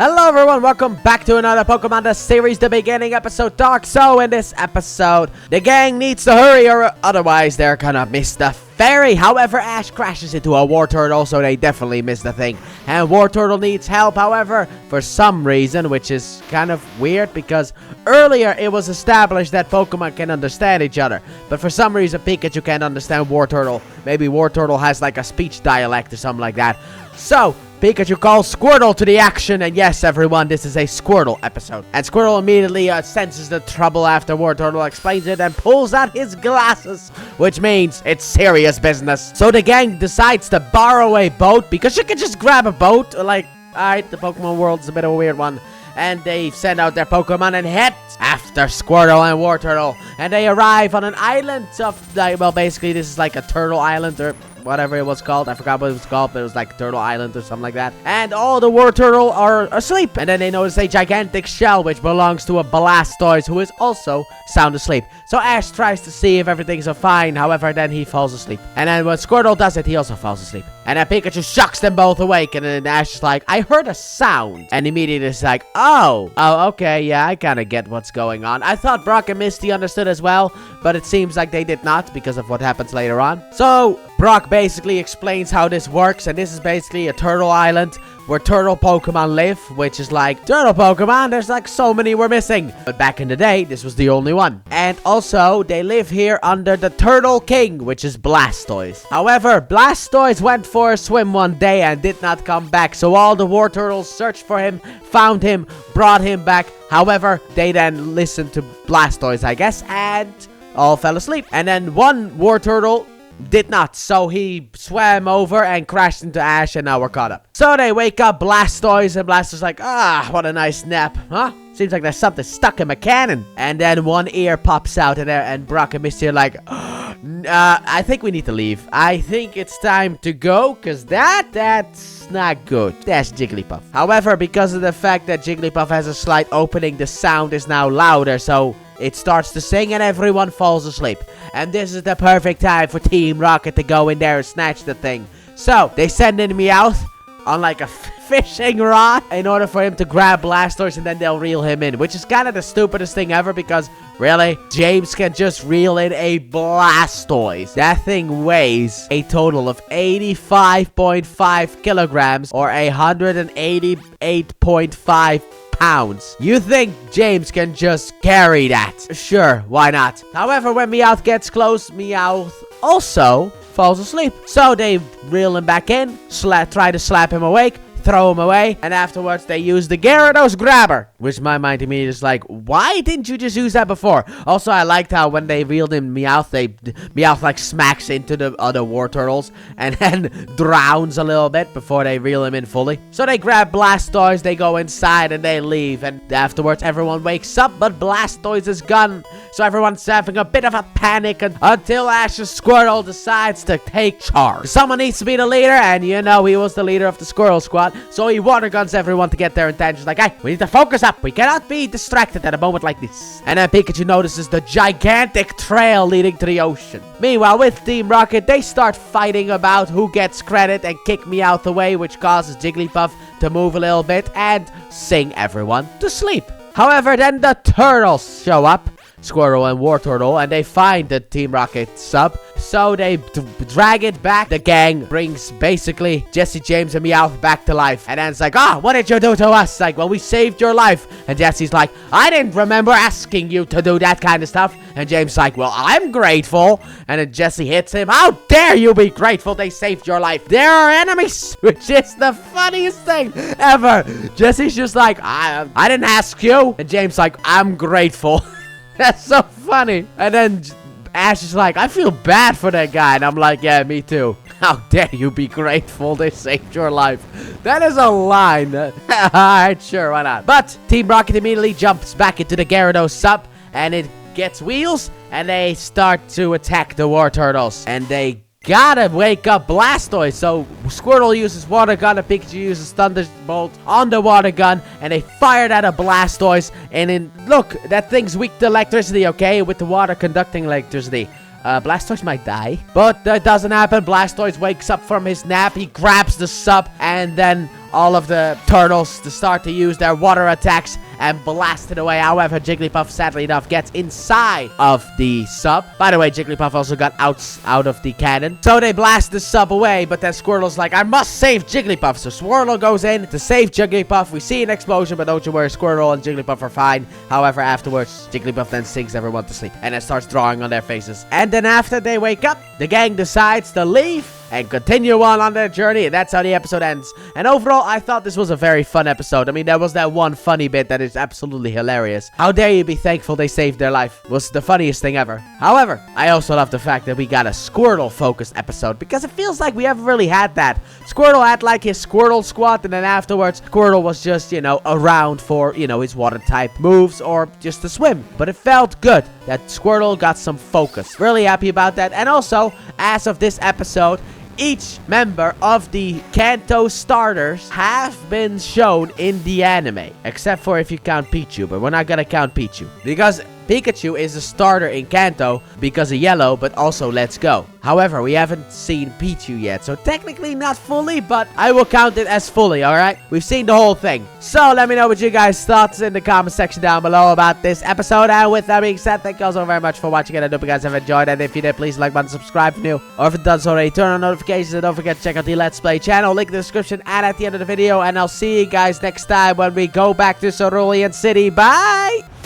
Hello everyone, welcome back to another Pokemon the series, the beginning episode talk. So in this episode, the gang needs to hurry or otherwise they're gonna miss the ferry. However, Ash crashes into a Wartortle, so they definitely miss the thing. And Wartortle needs help, however, for some reason, which is kind of weird because earlier it was established that Pokemon can understand each other. But for some reason, Pikachu can't understand Wartortle. Maybe Wartortle has like a speech dialect or something like that. So Pikachu calls Squirtle to the action, and yes, everyone, this is a Squirtle episode. And Squirtle immediately senses the trouble after Wartortle explains it and pulls out his glasses, which means it's serious business. So the gang decides to borrow a boat, because you can just grab a boat. Like, alright, the Pokemon world's a bit of a weird one. And they send out their Pokemon and head after Squirtle and Wartortle. And they arrive on an island of, like, well, basically this is like a turtle island or whatever it was called. I forgot what it was called, but it was like Turtle Island or something like that. And all the Wartortle are asleep. And then they notice a gigantic shell which belongs to a Blastoise who is also sound asleep. So Ash tries to see if everything's fine. However, then he falls asleep. And then when Squirtle does it, he also falls asleep. And then Pikachu shocks them both awake. And then Ash is like, I heard a sound. And immediately it's like, oh, okay, yeah, I kind of get what's going on. I thought Brock and Misty understood as well, but it seems like they did not because of what happens later on. So Brock basically explains how this works, and this is basically a turtle island where turtle Pokemon live, which is like, turtle Pokemon, there's like so many we're missing. But back in the day, this was the only one. And also, they live here under the Turtle King, which is Blastoise. However, Blastoise went for a swim one day and did not come back, so all the Wartortles searched for him, found him, brought him back. However, they then listened to Blastoise, I guess, and all fell asleep. And then one Wartortle did not, so he swam over and crashed into Ash, and now we're caught up. So they wake up Blastoise, and Blastoise's like, what a nice nap, huh? Seems like there's something stuck in my cannon. And then one ear pops out of there, and Brock and Misty are like, I think we need to leave. I think it's time to go, because that's not good. That's Jigglypuff. However, because of the fact that Jigglypuff has a slight opening, the sound is now louder, so it starts to sing and everyone falls asleep. And this is the perfect time for Team Rocket to go in there and snatch the thing. So they send in Meowth on like a fishing rod in order for him to grab Blastoise, and then they'll reel him in, which is kind of the stupidest thing ever because really, James can just reel in a Blastoise. That thing weighs a total of 85.5 kilograms or 188.5 pounds. You think James can just carry that? Sure, why not? However, when Meowth gets close, Meowth also falls asleep. So they reel him back in, try to slap him awake, throw him away, and afterwards they use the Gyarados grabber, which in my mind immediately is like, why didn't you just use that before? Also, I liked how when they reeled in Meowth, Meowth like smacks into the other Wartortles and then drowns a little bit before they reel him in fully. So they grab Blastoise, they go inside, and they leave, and afterwards everyone wakes up, but Blastoise is gone. So everyone's having a bit of a panic until Ash's Squirtle decides to take charge. Someone needs to be the leader, and you know he was the leader of the Squirrel Squad. So he water guns everyone to get their intentions. Like, hey, we need to focus up. We cannot be distracted at a moment like this. And then Pikachu notices the gigantic trail leading to the ocean. Meanwhile, with Team Rocket, they start fighting about who gets credit and kick me out the way, which causes Jigglypuff to move a little bit and sing everyone to sleep. However, then the turtles show up, Squirtle and Wartortle, and they find the Team Rocket sub. So they drag it back. The gang brings basically Jesse, James, and Meowth back to life. And then it's like, what did you do to us? Like, well, we saved your life. And Jesse's like, I didn't remember asking you to do that kind of stuff. And James is like, well, I'm grateful. And then Jesse hits him. How dare you be grateful they saved your life? They're our enemies, which is the funniest thing ever. Jesse's just like, I didn't ask you. And James like, I'm grateful. That's so funny. And then Ash is like, I feel bad for that guy. And I'm like, yeah, me too. How dare you be grateful they saved your life? That is a line. Alright, sure, why not? But Team Rocket immediately jumps back into the Gyarados sub, and it gets wheels, and they start to attack the Wartortles. And they gotta wake up Blastoise. So Squirtle uses Water Gun and Pikachu uses Thunderbolt on the Water Gun, and they fired at a Blastoise. And then look, that thing's weak to electricity, okay? With the water conducting electricity. Blastoise might die, but that doesn't happen. Blastoise wakes up from his nap, he grabs the sub, and then all of the turtles to start to use their water attacks and blast it away. However, Jigglypuff, sadly enough, gets inside of the sub. By the way, Jigglypuff also got out of the cannon. So they blast the sub away, but then Squirtle's like, I must save Jigglypuff. So Squirtle goes in to save Jigglypuff. We see an explosion, but don't you worry, Squirtle and Jigglypuff are fine. However, afterwards, Jigglypuff then sinks everyone to sleep and then starts drawing on their faces. And then after they wake up, the gang decides to leave and continue on their journey, and that's how the episode ends. And overall, I thought this was a very fun episode. I mean, there was that one funny bit that is absolutely hilarious. How dare you be thankful they saved their life? Was the funniest thing ever. However, I also love the fact that we got a Squirtle-focused episode, because it feels like we haven't really had that. Squirtle had like his Squirtle squad, and then afterwards, Squirtle was just, you know, around for, you know, his water-type moves or just to swim. But it felt good that Squirtle got some focus. Really happy about that. And also, as of this episode, each member of the Kanto starters have been shown in the anime. Except for if you count Pichu, but we're not gonna count Pichu. Because Pikachu is a starter in Kanto because of Yellow, but also Let's Go. However, we haven't seen Pichu yet, so technically not fully, but I will count it as fully, alright? We've seen the whole thing. So let me know what you guys' thoughts in the comment section down below about this episode. And with that being said, thank you all so very much for watching, and I hope you guys have enjoyed. And if you did, please like button, subscribe if new, or if you've done so already, turn on notifications, and don't forget to check out the Let's Play channel, link in the description and at the end of the video. And I'll see you guys next time when we go back to Cerulean City. Bye!